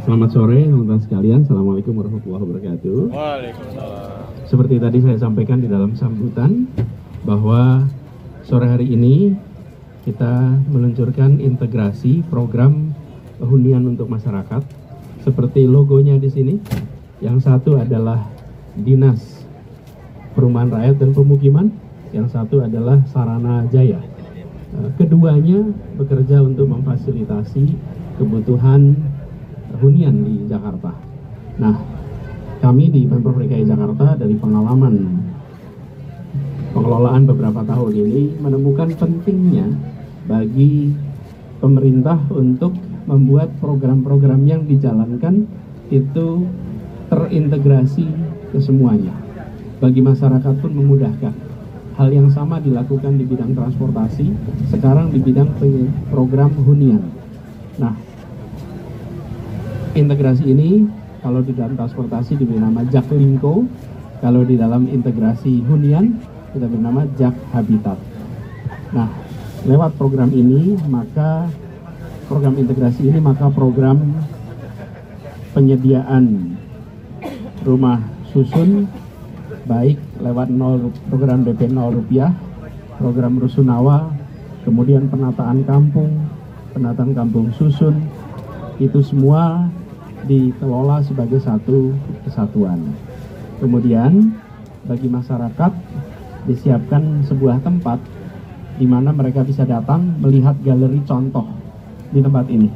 Selamat sore teman-teman sekalian. Assalamualaikum warahmatullahi wabarakatuh. Waalaikumsalam. Seperti tadi saya sampaikan di dalam sambutan bahwa sore hari ini kita meluncurkan integrasi program hunian untuk masyarakat. Seperti logonya di sini, yang satu adalah Dinas Perumahan Rakyat dan Pemukiman, yang satu adalah Sarana Jaya. Keduanya bekerja untuk memfasilitasi kebutuhan hunian di Jakarta. Nah, kami di Pemprov DKI Jakarta dari pengalaman pengelolaan beberapa tahun ini menemukan pentingnya bagi pemerintah untuk membuat program-program yang dijalankan itu terintegrasi ke semuanya. Bagi masyarakat pun memudahkan. Hal yang sama dilakukan di bidang transportasi, sekarang di bidang program hunian. Nah, integrasi ini kalau di dalam transportasi diberi nama Jaklingko, kalau di dalam integrasi hunian kita beri nama Jak Habitat. Nah, lewat program ini maka program integrasi ini maka program penyediaan rumah susun baik lewat program DP 0 rupiah, program Rusunawa, kemudian penataan kampung susun, itu semua dikelola sebagai satu kesatuan. Kemudian bagi masyarakat disiapkan sebuah tempat di mana mereka bisa datang melihat galeri contoh di tempat ini.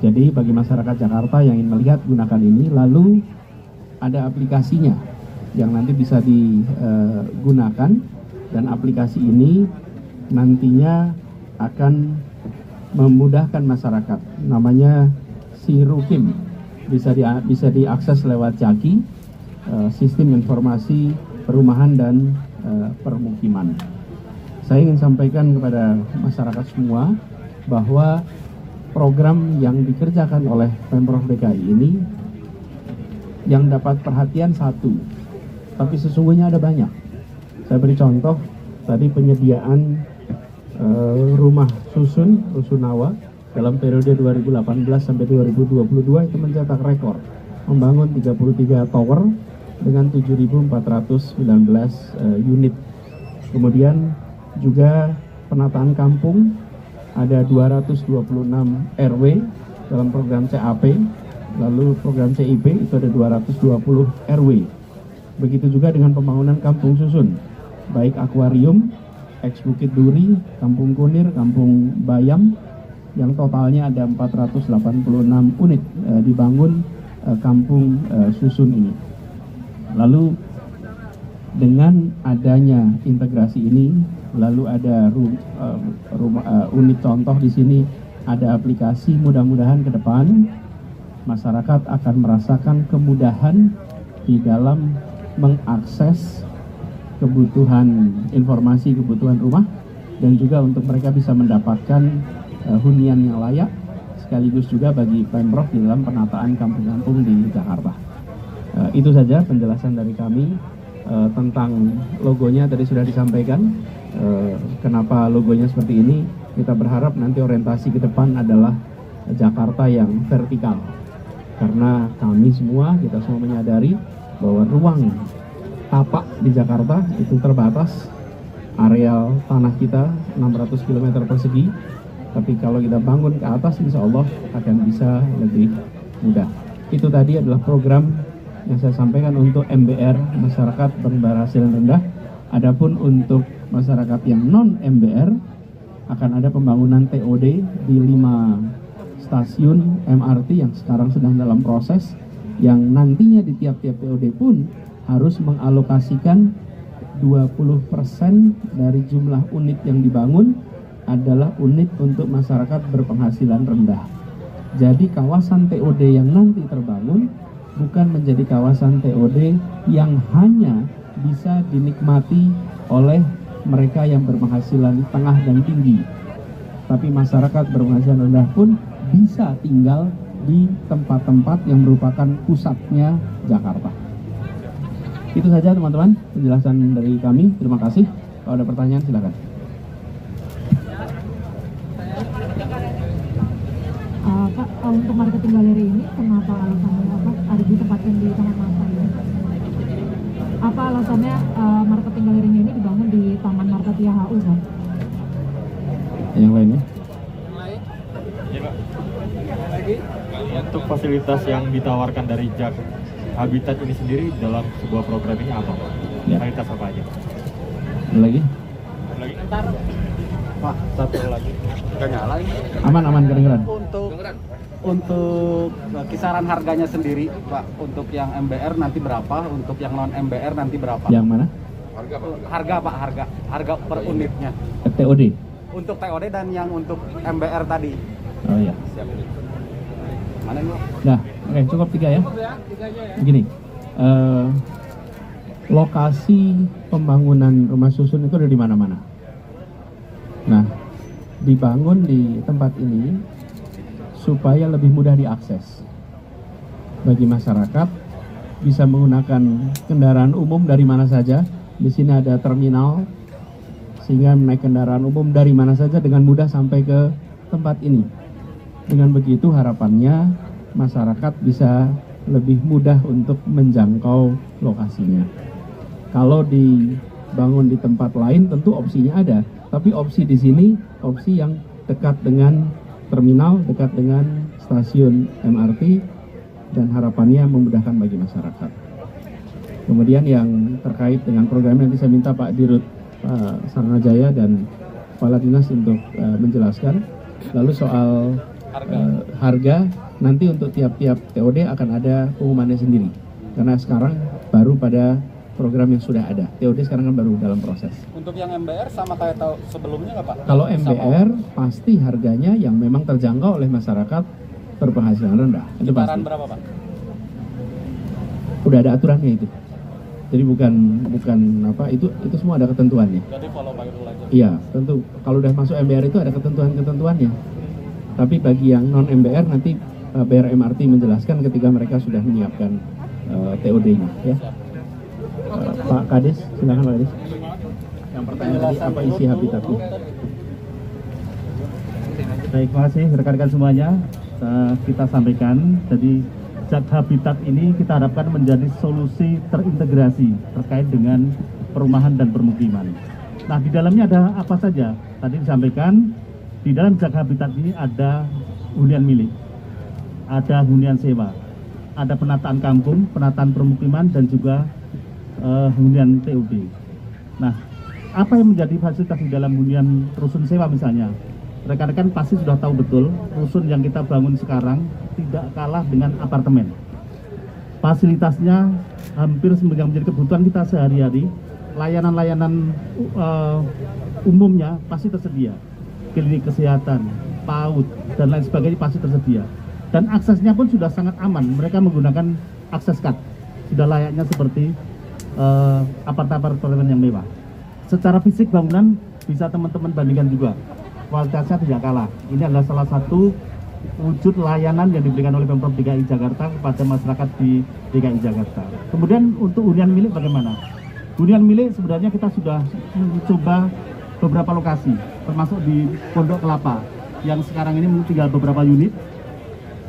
Jadi bagi masyarakat Jakarta yang ingin melihat, gunakan ini. Lalu ada aplikasinya yang nanti bisa digunakan, dan aplikasi ini nantinya akan memudahkan masyarakat. Namanya Sirukim, bisa diakses lewat Jaki, Sistem Informasi Perumahan dan Permukiman. Saya ingin sampaikan kepada masyarakat semua bahwa program yang dikerjakan oleh Pemprov DKI ini yang dapat perhatian satu, tapi sesungguhnya ada banyak. Saya beri contoh tadi penyediaan rumah susun Rusunawa dalam periode 2018 sampai 2022 itu mencetak rekor, membangun 33 tower dengan 7.419 unit. Kemudian juga penataan kampung ada 226 RW dalam program CAP, lalu program CIP itu ada 220 RW. Begitu juga dengan pembangunan kampung susun, baik akuarium, ex Bukit Duri, Kampung Kunir, Kampung Bayam, yang totalnya ada 486 unit dibangun kampung susun ini. Lalu dengan adanya integrasi ini, lalu ada unit contoh di sini, ada aplikasi, mudah-mudahan ke depan masyarakat akan merasakan kemudahan di dalam mengakses kebutuhan informasi, kebutuhan rumah, dan juga untuk mereka bisa mendapatkan hunian yang layak, sekaligus juga bagi Pemprov di dalam penataan kampung-kampung di Jakarta. Itu saja penjelasan dari kami tentang logonya. Tadi sudah disampaikan kenapa logonya seperti ini. Kita berharap nanti orientasi ke depan adalah Jakarta yang vertikal, karena kami semua, kita semua menyadari bahwa ruang tapak di Jakarta itu terbatas. Areal tanah kita 600 km persegi, tapi kalau kita bangun ke atas insya Allah akan bisa lebih mudah. Itu tadi adalah program yang saya sampaikan untuk MBR, masyarakat berpenghasilan rendah. Adapun untuk masyarakat yang non MBR akan ada pembangunan TOD di 5 stasiun MRT yang sekarang sedang dalam proses, yang nantinya di tiap-tiap TOD pun harus mengalokasikan 20% dari jumlah unit yang dibangun adalah unit untuk masyarakat berpenghasilan rendah. Jadi kawasan TOD yang nanti terbangun bukan menjadi kawasan TOD yang hanya bisa dinikmati oleh mereka yang berpenghasilan tengah dan tinggi, tapi masyarakat berpenghasilan rendah pun bisa tinggal di tempat-tempat yang merupakan pusatnya Jakarta. Itu saja teman-teman penjelasan dari kami. Terima kasih. Kalau ada pertanyaan silakan. untuk marketing galeri ini kenapa alasannya apa ada ditempatkan di Taman Marta ini? Apa alasannya marketing galerinya ini dibangun di Taman Marta Tia HU, Pak? Yang lainnya? Ya, Pak. Untuk fasilitas yang ditawarkan dari Jak Habitat ini sendiri dalam sebuah program ini apa, Pak? Ya. Fasilitas apa aja? Ada lagi? Lagi? Pak, satu lagi. Nggak nyala ini. Aman kedengeran. Untuk kisaran harganya sendiri, Pak, untuk yang MBR nanti berapa, untuk yang non MBR nanti berapa? Yang mana? Harga Pak, harga per unitnya. TOD. Untuk TOD dan yang untuk MBR tadi. Oh iya. Siap. Mana nih, Pak? Nah, oke, cukup 3 ya. Begini, lokasi pembangunan rumah susun itu ada di mana-mana. Nah, dibangun di tempat ini supaya lebih mudah diakses bagi masyarakat, bisa menggunakan kendaraan umum dari mana saja. Di sini ada terminal, sehingga naik kendaraan umum dari mana saja dengan mudah sampai ke tempat ini. Dengan begitu harapannya masyarakat bisa lebih mudah untuk menjangkau lokasinya. Kalau dibangun di tempat lain tentu opsinya ada, tapi opsi di sini opsi yang dekat dengan terminal, dekat dengan stasiun MRT, dan harapannya memudahkan bagi masyarakat. Kemudian yang terkait dengan program nanti saya minta Pak Dirut Saranajaya dan Kepala Dinas untuk menjelaskan. Lalu soal harga nanti untuk tiap-tiap TOD akan ada pengumumannya sendiri, karena sekarang baru pada program yang sudah ada. TOD sekarang kan baru dalam proses. Untuk yang MBR sama kayak sebelumnya nggak, Pak? Kalau MBR pasti harganya yang memang terjangkau oleh masyarakat berpenghasilan rendah. Itu pasti. Kisaran berapa, Pak? Udah ada aturannya itu. Jadi bukan apa itu semua ada ketentuannya. Jadi follow by rule aja. Iya, tentu. Kalau udah masuk MBR itu ada ketentuannya. Tapi bagi yang non MBR nanti BRMRT menjelaskan ketika mereka sudah menyiapkan TOD-nya, ya. Pak Kades, silakan Pak Kades. Yang pertanyaan tadi apa isi habitatnya? Baik, terima kasih rekan-rekan semuanya. Kita sampaikan, jadi Jak Habitat ini kita harapkan menjadi solusi terintegrasi terkait dengan perumahan dan permukiman. Nah, di dalamnya ada apa saja? Tadi disampaikan, di dalam Jak Habitat ini ada hunian milik, ada hunian sewa, ada penataan kampung, penataan permukiman, dan juga hunian TOD. Nah, apa yang menjadi fasilitas di dalam hunian rusun sewa misalnya? Rekan-rekan pasti sudah tahu betul, rusun yang kita bangun sekarang tidak kalah dengan apartemen. Fasilitasnya hampir yang menjadi kebutuhan kita sehari-hari. Layanan-layanan umumnya pasti tersedia. Klinik kesehatan, PAUD, dan lain sebagainya pasti tersedia. Dan aksesnya pun sudah sangat aman. Mereka menggunakan akses kad. Sudah layaknya seperti apartemen yang mewah. Secara fisik bangunan bisa teman-teman bandingkan juga. Kualitasnya tidak kalah. Ini adalah salah satu wujud layanan yang diberikan oleh Pemprov DKI Jakarta kepada masyarakat di DKI Jakarta. Kemudian untuk hunian milik bagaimana? Hunian milik sebenarnya kita sudah mencoba beberapa lokasi, termasuk di Pondok Kelapa, yang sekarang ini tinggal beberapa unit,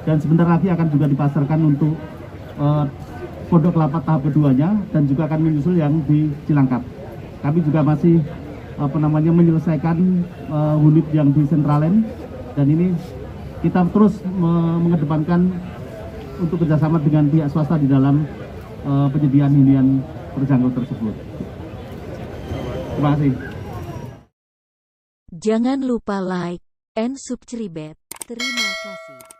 dan sebentar lagi akan juga dipasarkan untuk Pondok Kelapa tahap keduanya, dan juga akan menyusul yang di Cilangkap. Kami juga masih menyelesaikan unit yang di Centraland, dan ini kita terus mengedepankan untuk kerjasama dengan pihak swasta di dalam penyediaan hunian terjangkau tersebut. Terima kasih. Jangan lupa like and subscribe. Terima kasih.